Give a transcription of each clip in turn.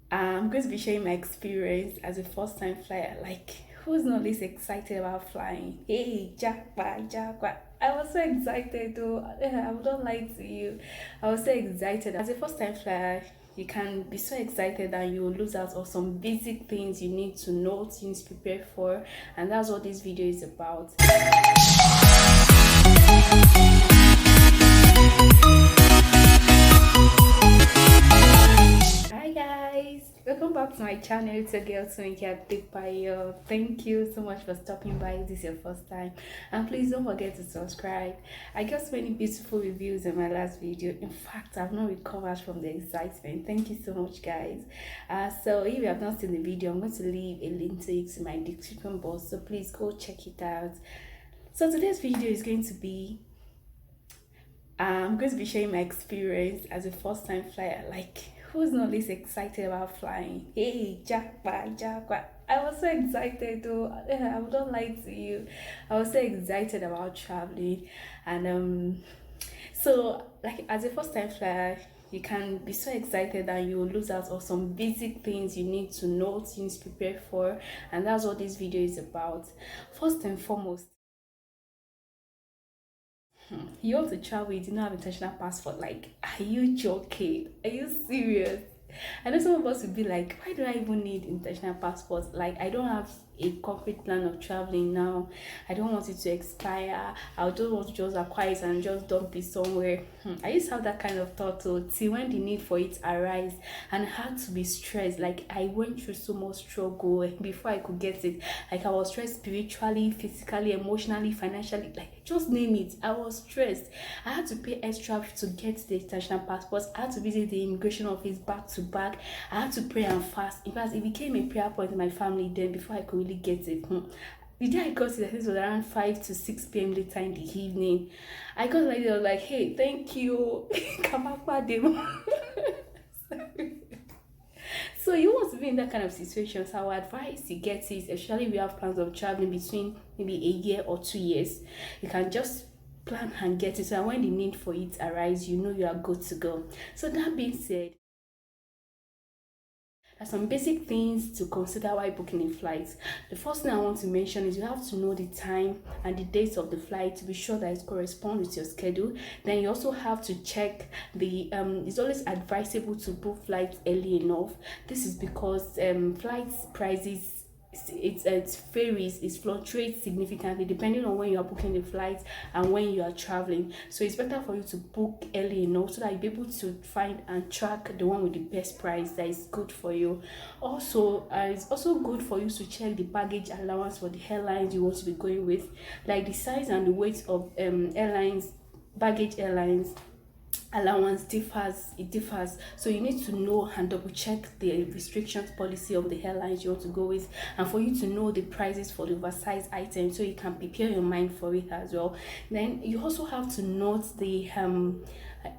I'm going to be sharing my experience as a first time flyer. Like, who's not this excited about flying? Hey, jackpot, jackpot. I was so excited though. I wouldn't lie to you. I was so excited. As a first time flyer, you can be so excited that you will lose out on some basic things you need to know, things to prepare for, and that's what this video is about. Hi guys, welcome back to my channel. It's a girl to make it big by you. Thank you so much for stopping by. If this is your first time, and please don't forget to subscribe. I got so many beautiful reviews in my last video. In fact, I've not recovered from the excitement. Thank you so much guys. So if you have not seen the video, I'm going to leave a link to it in my description box, so please go check it out. So today's video is going to be I'm going to be sharing my experience as a first time flyer. Like, who's not this excited about flying? Hey, jackpot, jackpot. I was so excited though. I wouldn't lie to you. I was so excited about traveling. And so like as a first time flyer, you can be so excited that you will lose out on some basic things you need to know, things to prepare for, and that's what this video is about. First and foremost, you want to travel, you didn't have international passport. Like, are you joking? Are you serious? I know some of us would be like, why do I even need international passports? Like, I don't have a concrete plan of traveling now. I don't want it to expire. I don't want to just acquire it and just dump it somewhere. I used to have that kind of thought till when the need for it arise, and I had to be stressed. Like, I went through so much struggle before I could get it. Like, I was stressed spiritually, physically, emotionally, financially, like just name it. I was stressed. I had to pay extra to get the international passports. I had to visit the immigration office back to back. I had to pray and fast. In fact, it became a prayer point in my family then before I could really get it. The day I got it, I think it was around 5 to 6 p.m. later in the evening. I got like, I was like, hey, thank you. Come back, them. So you want to be in that kind of situation, so I would advise you get it, especially if you have plans of traveling between maybe a year or 2 years. You can just plan and get it, so when the need for it arises, you know you are good to go. So that being said, there's some basic things to consider while booking a flight. The first thing I want to mention is you have to know the time and the dates of the flight to be sure that it corresponds with your schedule. Then you also have to check the it's always advisable to book flights early enough. This is because flights prices, it varies, it fluctuates significantly depending on when you are booking the flight and when you are traveling. So it's better for you to book early enough so that you'll be able to find and track the one with the best price that is good for you. Also, it's also good for you to check the baggage allowance for the airlines you want to be going with, like the size and the weight of baggage airlines allowance differs, so you need to know and double check the restrictions policy of the airlines you want to go with, and for you to know the prices for the oversized items so you can prepare your mind for it as well. Then you also have to note the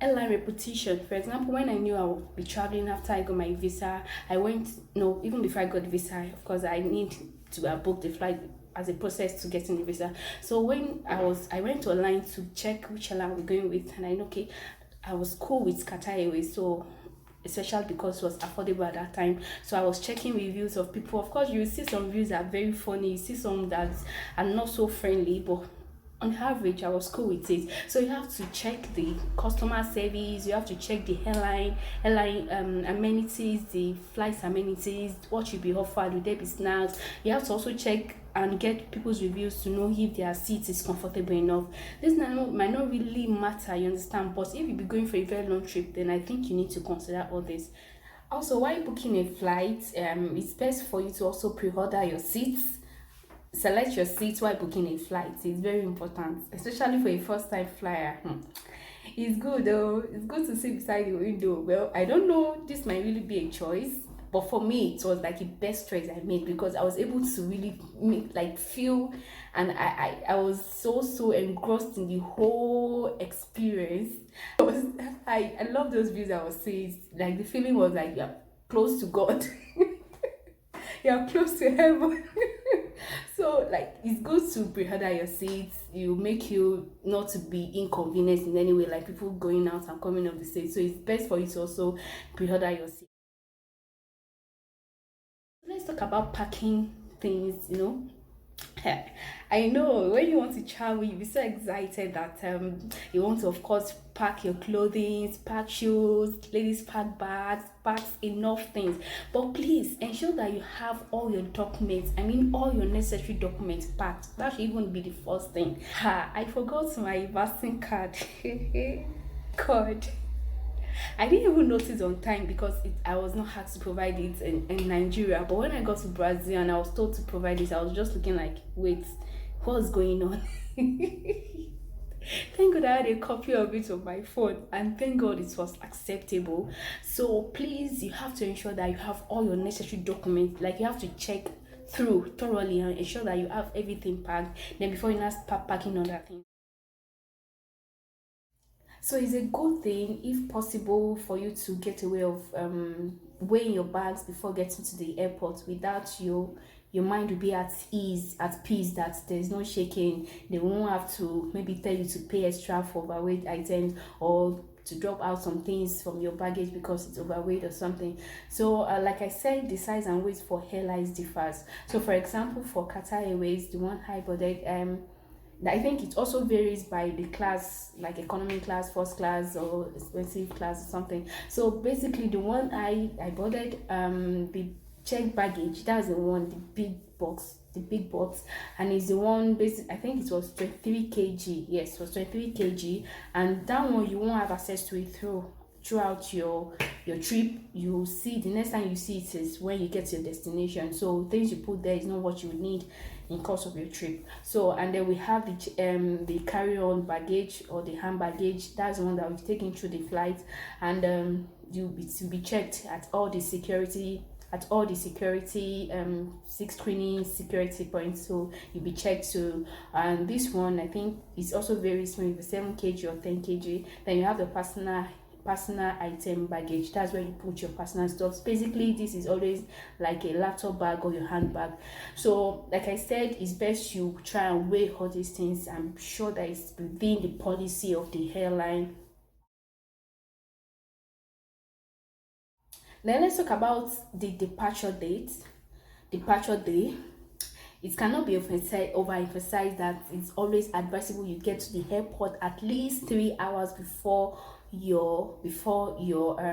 airline reputation. For example, when I knew I would be traveling after I got my visa, even before I got the visa, of course I need to book the flight as a process to getting the visa. So when I went to a line to check which airline we're going with, and I know, okay, I was cool with Qatar Airways, so especially because it was affordable at that time. So I was checking reviews of people. Of course, you see some reviews that are very funny, you see some that are not so friendly, but on average I was cool with it. So you have to check the customer service, you have to check the airline amenities, the flights amenities, what should be offered, will there be snacks. You have to also check and get people's reviews to know if their seat is comfortable enough. This might not really matter, you understand, but if you be going for a very long trip, then I think you need to consider all this. Also, while booking a flight, it's best for you to also pre-order your seats. Select your seats while booking a flight. It's very important, especially for a first time flyer. It's good though, it's good to sit beside the window. Well, I don't know, this might really be a choice, but for me it was like the best choice I made because I was able to really feel, and I was so engrossed in the whole experience. I love those views I was seeing. Like, the feeling was like you're close to God. You're close to heaven. So like, it's good to pre-order your seats. You make you not to be inconvenienced in any way, like people going out and coming off the stage. So it's best for you to also pre-order your seat. Let's talk about packing things. I know when you want to travel, you'll be so excited that you want to, of course, pack your clothing, pack shoes, ladies pack bags, pack enough things. But please ensure that you have all your documents. I mean, all your necessary documents packed. That should even be the first thing. I forgot my vaccine card. God. I didn't even notice on time because I was not asked to provide it in Nigeria. But when I got to Brazil and I was told to provide it, I was just looking like, wait, what's going on? Thank God I had a copy of it on my phone, and thank God it was acceptable. So please, you have to ensure that you have all your necessary documents. Like, you have to check through thoroughly and ensure that you have everything packed. Then before you now start packing other things. So it's a good thing, if possible, for you to get away of weighing your bags before getting to the airport. Without your mind will be at ease, at peace, that there's no shaking. They won't have to maybe tell you to pay extra for overweight items, or to drop out some things from your baggage because it's overweight or something. So like I said, the size and weight for airlines differs. So for example, for Qatar Airways, the one I boarded, I think it also varies by the class, like economy class, first class, or expensive class or something. So basically, the one I boarded, the checked baggage, that's the one, the big box, and it's the one basic. I think it was 23 kg. Yes, it was 23 kg, and that one you won't have access to it throughout your trip. You see, the next time you see it is when you get to your destination. So things you put there is not what you would need in course of your trip. So, and then we have the carry-on baggage, or the hand baggage. That's the one that we've taken through the flight, and you'll be checked at all the security 6 screening security points. So you'll be checked too. And this one, I think, is also very small, 7 kg or 10 kg. Then you have the personal item baggage. That's where you put your personal stuff. Basically, this is always like a laptop bag or your handbag. So like I said, it's best you try and weigh all these things and be sure that it's within the policy of the airline. Then let's talk about the departure date. Departure day. It cannot be overemphasized that it's always advisable you get to the airport at least 3 hours before your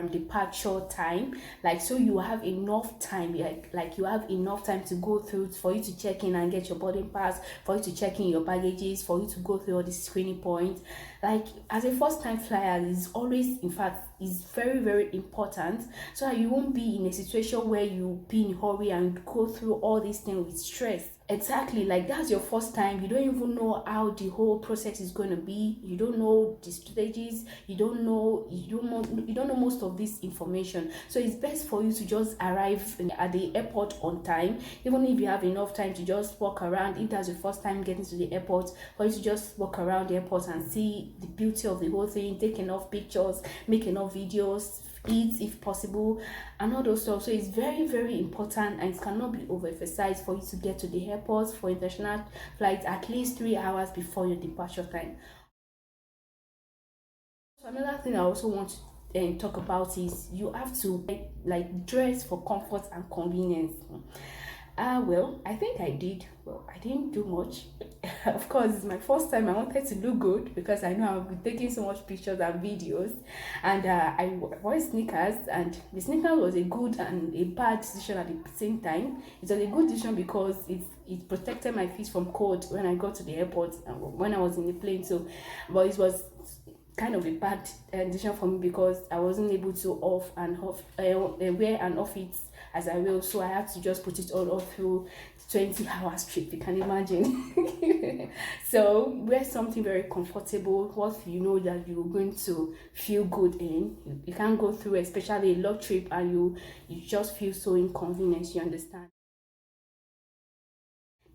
departure time, like, so you have enough time, like you have enough time to go through, for you to check in and get your boarding pass, for you to check in your baggages, for you to go through all the screening points. Like, as a first time flyer, is always, in fact, is very, very important, so that you won't be in a situation where you be in a hurry and go through all these things with stress. Exactly, like, that's your first time. You don't even know how the whole process is going to be. You don't know the strategies. You don't know most of this information. So it's best for you to just arrive at the airport on time, even if you have enough time to just walk around. If that's your first time getting to the airport, for you to just walk around the airport and see the beauty of the whole thing, take enough pictures, make enough videos, eat if possible, and all those stuff. So it's very, very important, and it cannot be overemphasized, for you to get to the airport for international flights at least 3 hours before your departure time. So another thing I also want to talk about is you have to like dress for comfort and convenience. Well, I think I did. Well, I didn't do much. Of course, it's my first time. I wanted to look good because I know I've been taking so much pictures and videos. And I wore sneakers, and the sneakers was a good and a bad decision at the same time. It was a good decision because it protected my feet from cold when I got to the airport, when I was in the plane. So, but it was kind of a bad decision for me because I wasn't able to wear and off it as I will. So I had to just put it all off through 20 hours trip, you can imagine. So wear something very comfortable, what you know that you're going to feel good in. You can't go through, especially a long trip, and you just feel so inconvenienced, you understand.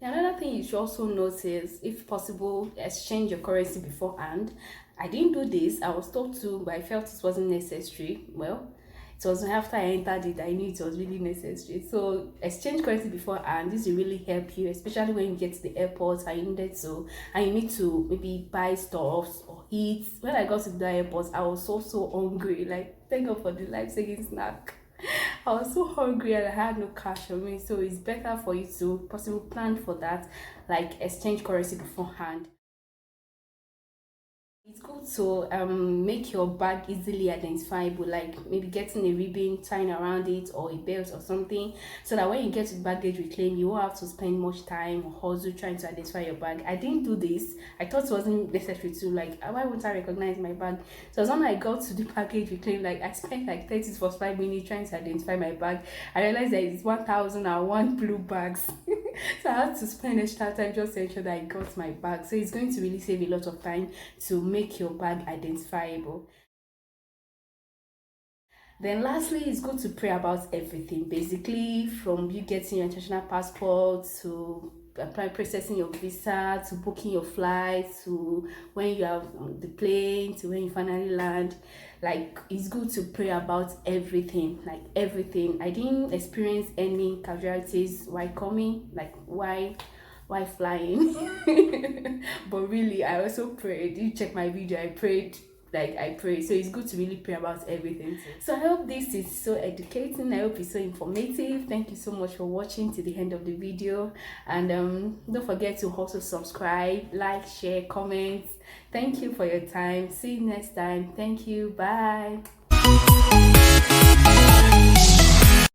Another thing you should also notice, if possible, exchange your currency beforehand. I didn't do this. I was told to, but I felt it wasn't necessary. Well, it was after I entered it, I knew it was really necessary. So exchange currency beforehand. This will really help you, especially when you get to the airport and you need to maybe buy stuff or eat. When I got to the airport, I was so hungry. Like, thank God for the life-saving snack. I was so hungry and I had no cash on me, so it's better for you to possibly plan for that, like exchange currency beforehand. It's good to make your bag easily identifiable, like maybe getting a ribbon, tying around it, or a belt or something, so that when you get to baggage reclaim, you won't have to spend much time or hustle trying to identify your bag. I didn't do this. I thought it wasn't necessary to, like, why would I recognize my bag? So when I got to the baggage reclaim, like I spent like 30 to 45 minutes trying to identify my bag. I realized that it's 1,001 blue bags. So I had to spend extra time just to ensure that I got my bag. So it's going to really save a lot of time to make your bag identifiable. Then lastly, it's good to pray about everything. Basically, from you getting your international passport to apply processing your visa to booking your flight to when you have the plane to when you finally land. Like, it's good to pray about everything, like everything. I didn't experience any casualties while coming, like why flying. But really, I also prayed. You check my video, I prayed, like I pray. So it's good to really pray about everything too. So I hope this is so educating. I hope it's so informative. Thank you so much for watching to the end of the video, and don't forget to also subscribe, like, share, comment. Thank you for your time. See you next time. Thank you. Bye.